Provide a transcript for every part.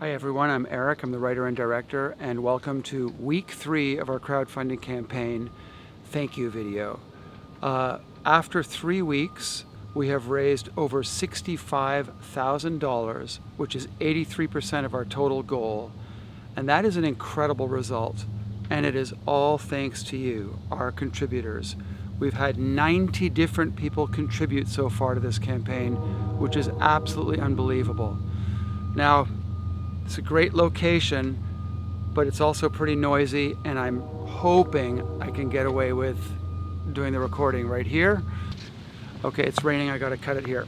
Hi everyone, I'm Eric. I'm the writer and director, and welcome to week 3 of our crowdfunding campaign thank you video. After 3 weeks, we have raised over $65,000, which is 83% of our total goal. And that is an incredible result. And it is all thanks to you, our contributors. We've had 90 different people contribute so far to this campaign, which is absolutely unbelievable. Now, it's a great location, but it's also pretty noisy, and I'm hoping I can get away with doing the recording right here. Okay, it's raining, I gotta cut it here.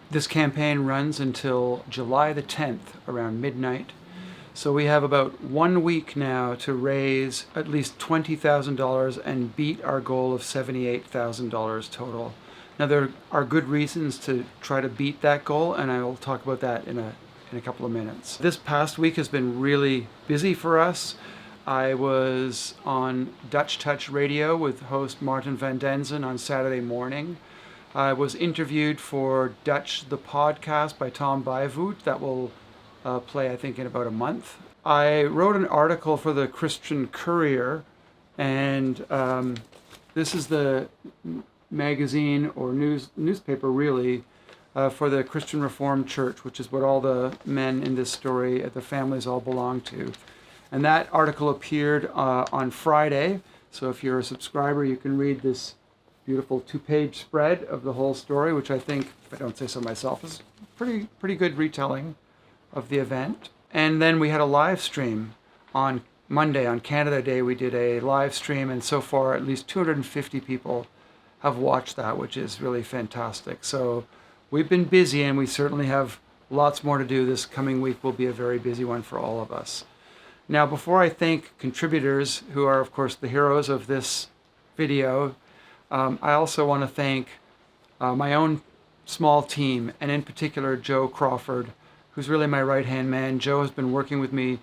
This campaign runs until July the 10th, around midnight. So we have about 1 week now to raise at least $20,000 and beat our goal of $78,000 total. Now there are good reasons to try to beat that goal, and I will talk about that in a couple of minutes. This past week has been really busy for us. I was on Dutch Touch Radio with host Martin van Denzen on Saturday morning. I was interviewed for Dutch the Podcast by Tom Bijvoet. That will play, I think, in about a month. I wrote an article for the Christian Courier, and this is the magazine or newspaper really for the Christian Reformed Church, which is what all the men in this story, the families all belong to. And that article appeared on Friday. So if you're a subscriber, you can read this beautiful 2-page spread of the whole story, which I think, if I don't say so myself, is pretty good retelling of the event. And then we had a live stream on Monday, on Canada Day. We did a live stream, and so far at least 250 people have watched that, which is really fantastic. So we've been busy, and we certainly have lots more to do. This coming week will be a very busy one for all of us. Now, before I thank contributors, who are of course the heroes of this video, I also want to thank my own small team, and in particular Joe Crawford, who's really my right-hand man. Joe has been working with me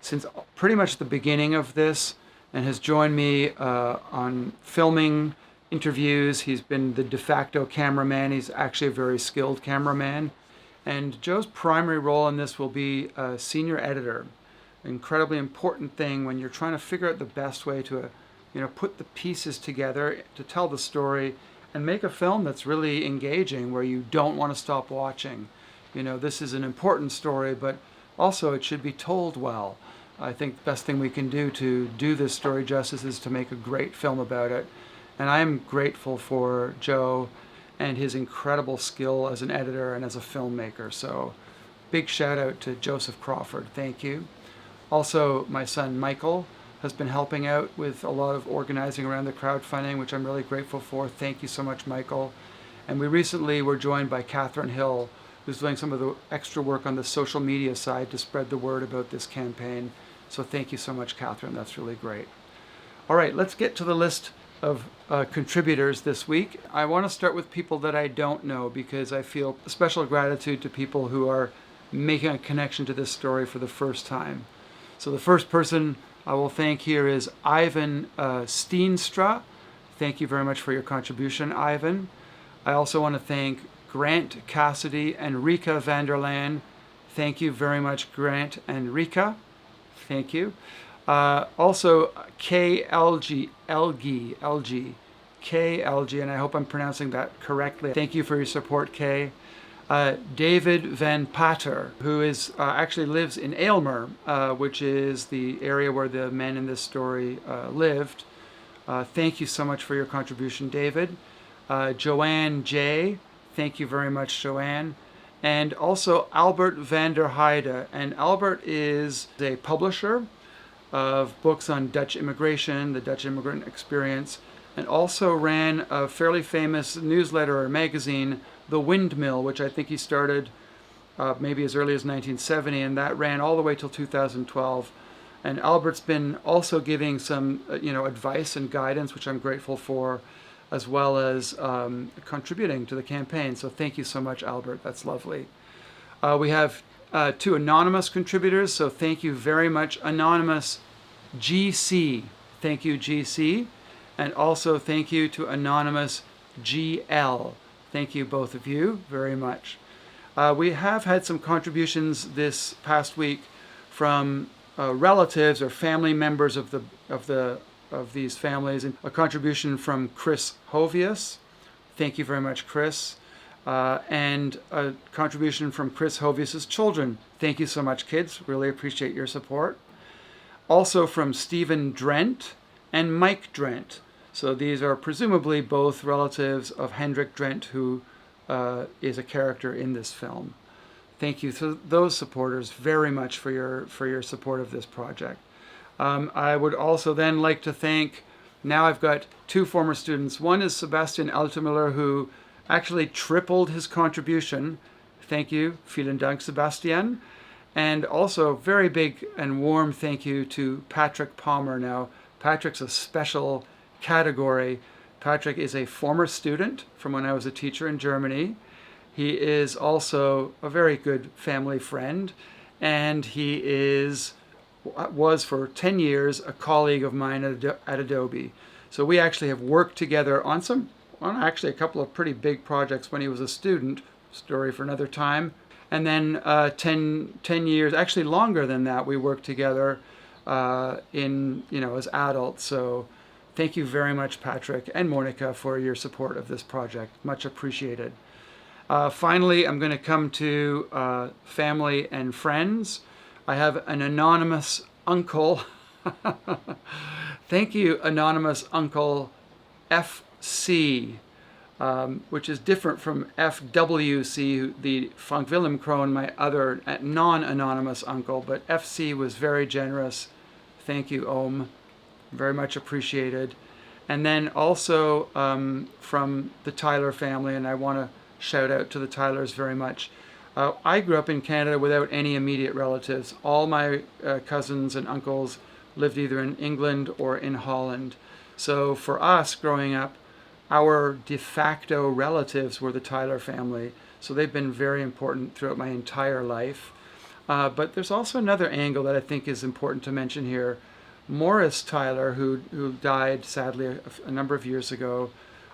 since pretty much the beginning of this and has joined me on filming interviews. He's been the de facto cameraman. He's actually a very skilled cameraman. And Joe's primary role in this will be a senior editor. An incredibly important thing when you're trying to figure out the best way to put the pieces together to tell the story and make a film that's really engaging, where you don't want to stop watching. This is an important story, but also it should be told well. I think the best thing we can do to do this story justice is to make a great film about it. And I'm grateful for Joe and his incredible skill as an editor and as a filmmaker. So big shout out to Joseph Crawford. Thank you. Also, my son Michael has been helping out with a lot of organizing around the crowdfunding, which I'm really grateful for. Thank you so much, Michael. And we recently were joined by Catherine Hill, who's doing some of the extra work on the social media side to spread the word about this campaign. So thank you so much, Catherine. That's really great. All right, let's get to the list of contributors this week. I want to start with people that I don't know, because I feel a special gratitude to people who are making a connection to this story for the first time. So the first person I will thank here is Ivan Steenstra. Thank you very much for your contribution, Ivan. I also want to thank Grant Cassidy and Rika Vanderland. Thank you very much, Grant and Rika. Thank you. Also, KLG, and I hope I'm pronouncing that correctly. Thank you for your support, Kay. David Van Pater, who is actually lives in Aylmer, which is the area where the men in this story lived. Thank you so much for your contribution, David. Joanne J. Thank you very much, Joanne. And also Albert van der Heide. And Albert is a publisher of books on Dutch immigration, the Dutch immigrant experience, and also ran a fairly famous newsletter or magazine, The Windmill, which I think he started maybe as early as 1970, and that ran all the way till 2012. And Albert's been also giving some advice and guidance, which I'm grateful for, as well as contributing to the campaign. So thank you so much, Albert. That's lovely. We have 2 anonymous contributors, so thank you very much, Anonymous GC. Thank you, GC. And also thank you to Anonymous GL. Thank you, both of you, very much. We have had some contributions this past week from relatives or family members of these families, and a contribution from Chris Hovius. Thank you very much, Chris. And a contribution from Chris Hovius's children. Thank you so much, kids. Really appreciate your support. Also from Stephen Drent and Mike Drent. So these are presumably both relatives of Hendrik Drent, who is a character in this film. Thank you to those supporters very much for your support of this project. I would also then like to thank, now I've got two former students. One is Sebastian Altemüller, who actually tripled his contribution. Thank you. Vielen Dank, Sebastian. And also very big and warm thank you to Patrick Palmer. Now, Patrick's a special category. Patrick is a former student from when I was a teacher in Germany. He is also a very good family friend, and he was for 10 years a colleague of mine at Adobe. So we actually have worked together on actually a couple of pretty big projects when he was a student, story for another time. And then 10 years, actually longer than that, we worked together as adults. So thank you very much, Patrick and Monica, for your support of this project. Much appreciated. Finally, I'm going to come to family and friends. I have an anonymous uncle. Thank you, anonymous uncle FC, which is different from FWC, the Frank Willem Krohn, my other non-anonymous uncle, but FC was very generous. Thank you, Ohm. Very much appreciated. And then also from the Tyler family, and I want to shout out to the Tylers very much. I grew up in Canada without any immediate relatives. All my cousins and uncles lived either in England or in Holland. So for us growing up, our de facto relatives were the Tyler family. So they've been very important throughout my entire life. But there's also another angle that I think is important to mention here. Morris Tyler, who died sadly a number of years ago,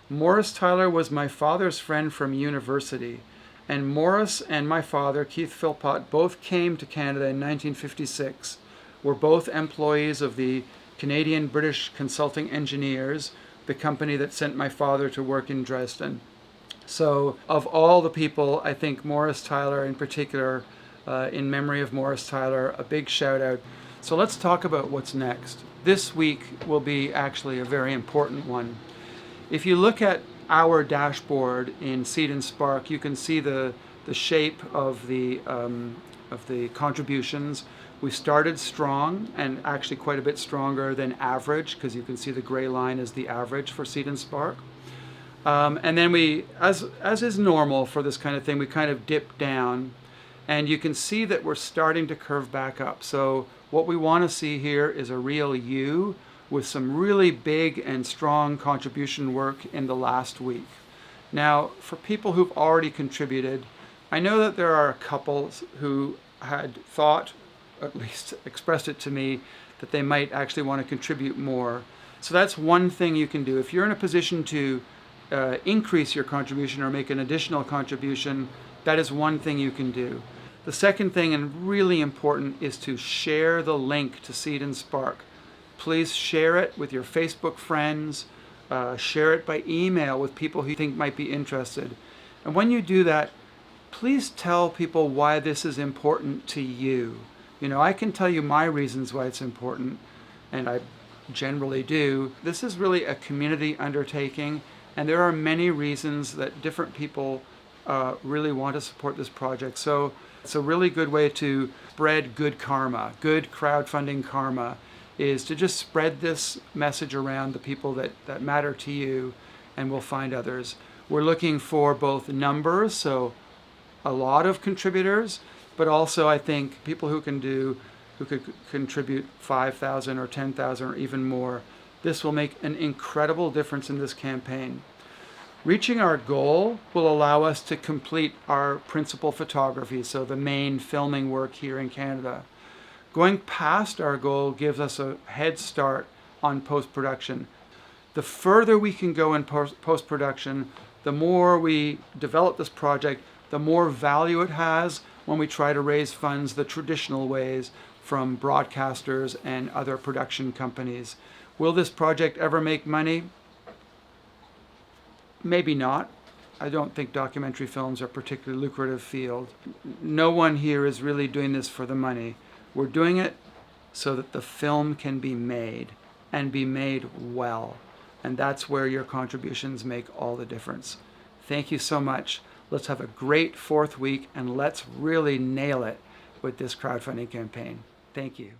Morris Tyler was my father's friend from university. And Morris and my father, Keith Philpott, both came to Canada in 1956. Were both employees of the Canadian British Consulting Engineers, the company that sent my father to work in Dresden. So of all the people, I think Morris Tyler in particular, in memory of Morris Tyler, a big shout out. So let's talk about what's next. This week will be actually a very important one. If you look at our dashboard in Seed and Spark, you can see the shape of the contributions. We started strong, and actually quite a bit stronger than average, because you can see the gray line is the average for Seed and Spark. And then we, as is normal for this kind of thing, we kind of dip down, and you can see that we're starting to curve back up. So what we want to see here is a real U with some really big and strong contribution work in the last week. Now, for people who've already contributed, I know that there are a couple who had thought, at least expressed it to me, that they might actually want to contribute more. So that's one thing you can do. If you're in a position to increase your contribution or make an additional contribution, that is one thing you can do. The second thing, and really important, is to share the link to Seed and Spark. Please share it with your Facebook friends, share it by email with people who you think might be interested. And when you do that, please tell people why this is important to you. You know, I can tell you my reasons why it's important, and I generally do. This is really a community undertaking, and there are many reasons that different people really want to support this project. So it's a really good way to spread good karma, good crowdfunding karma, is to just spread this message around the people that matter to you, and we'll find others. We're looking for both numbers, so a lot of contributors, but also I think people who could contribute 5,000 or 10,000 or even more. This will make an incredible difference in this campaign. Reaching our goal will allow us to complete our principal photography, so the main filming work here in Canada. Going past our goal gives us a head start on post-production. The further we can go in post-production, the more we develop this project, the more value it has when we try to raise funds the traditional ways from broadcasters and other production companies. Will this project ever make money? Maybe not. I don't think documentary films are a particularly lucrative field. No one here is really doing this for the money. We're doing it so that the film can be made, and be made well. And that's where your contributions make all the difference. Thank you so much. Let's have a great 4th week, and let's really nail it with this crowdfunding campaign. Thank you.